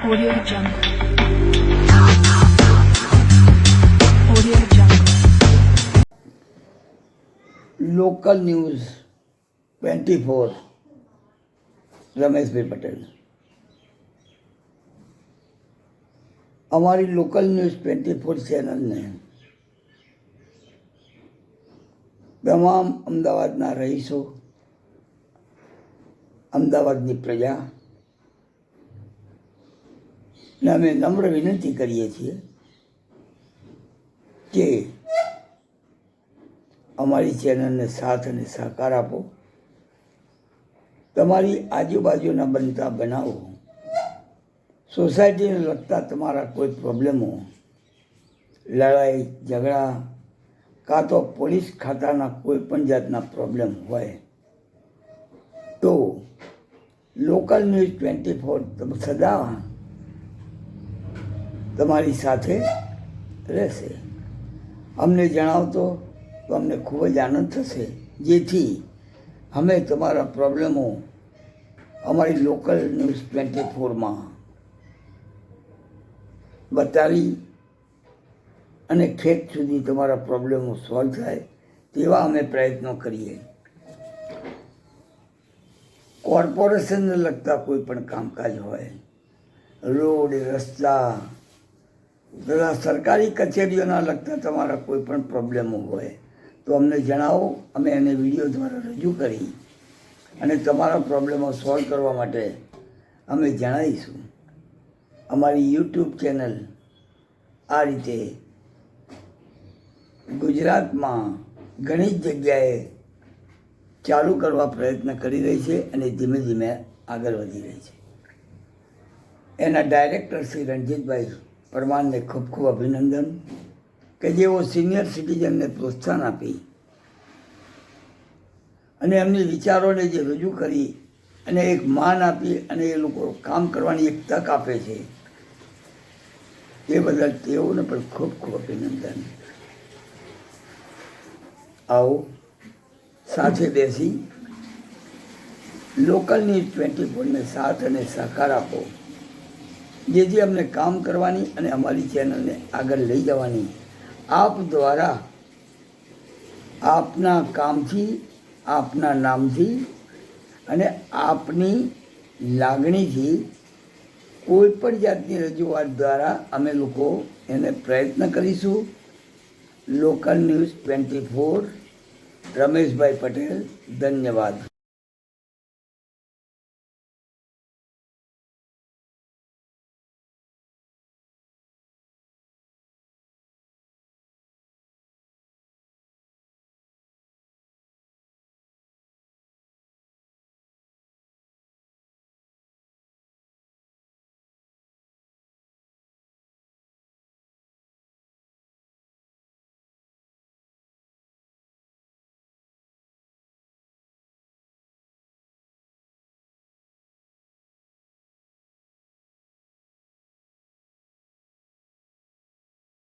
Audio Jungle. Audio Jungle. Local news 24 Rameshbhai Patel. અમારી local news 24 ચેનલને તમામ અમદાવાદના રહીશો, અમદાવાદની પ્રજા ને અમે નમ્ર વિનંતી કરીએ છીએ કે અમારી ચેનલને સાથ અને સહકાર આપો. તમારી આજુબાજુના બનતા બનાવો, સોસાયટીને લગતા તમારા કોઈ પ્રોબ્લેમો, લડાઈ ઝઘડા કાં તો પોલીસ ખાતાના કોઈ પણ જાતના પ્રોબ્લેમ હોય તો લોકલ ન્યૂઝ 24 સદા તમારી સાથે રહેશે. અમને જણાવતો તો અમને ખૂબ જ આનંદ થશે, જેથી અમે તમારા પ્રોબ્લેમો અમારી લોકલ ન્યૂઝ 24માં બતાવી અને ખેત સુધી તમારા પ્રોબ્લેમો સોલ્વ થાય તેવા અમે પ્રયત્નો કરીએ. કોર્પોરેશનને લગતા કોઈ પણ કામકાજ હોય, રોડ રસ્તા તથા સરકારી કચેરીઓના લગતા તમારા કોઈ પણ પ્રોબ્લેમો હોય તો અમને જણાવો. અમે એને વિડીયો દ્વારા રજૂ કરી અને તમારા પ્રોબ્લેમો સોલ્વ કરવા માટે અમે જણાવીશું. અમારી યુટ્યુબ ચેનલ આ રીતે ગુજરાતમાં ઘણી જ જગ્યાએ ચાલુ કરવા પ્રયત્ન કરી રહી છે અને ધીમે ધીમે આગળ વધી રહી છે. એના ડાયરેક્ટર શ્રી રણજીતભાઈ પરમારને ખૂબ ખૂબ અભિનંદન કે જેઓ સિનિયર સિટીઝનને પ્રોત્સાહન આપી અને એમની વિચારોને જે રજૂ કરી અને એક માન આપી અને એ લોકો કામ કરવાની એક તક આપે છે, એ બદલ તેઓને પણ ખૂબ ખૂબ અભિનંદન. આવો સાથે બેસી લોકલ ન્યૂઝ 24ને સાથ અને સહકાર આપો, જેથી અમને કામ કરવાની અને અમારી ચેનલને આગળ લઈ જવાની આપ દ્વારા, આપના કામથી, આપના નામથી અને આપની લાગણીથી કોઈ પણ જાતની રજૂઆત દ્વારા અમે લોકો એને પ્રયત્ન કરીશું. Local news 24 Rameshbhai Patel. ધન્યવાદ.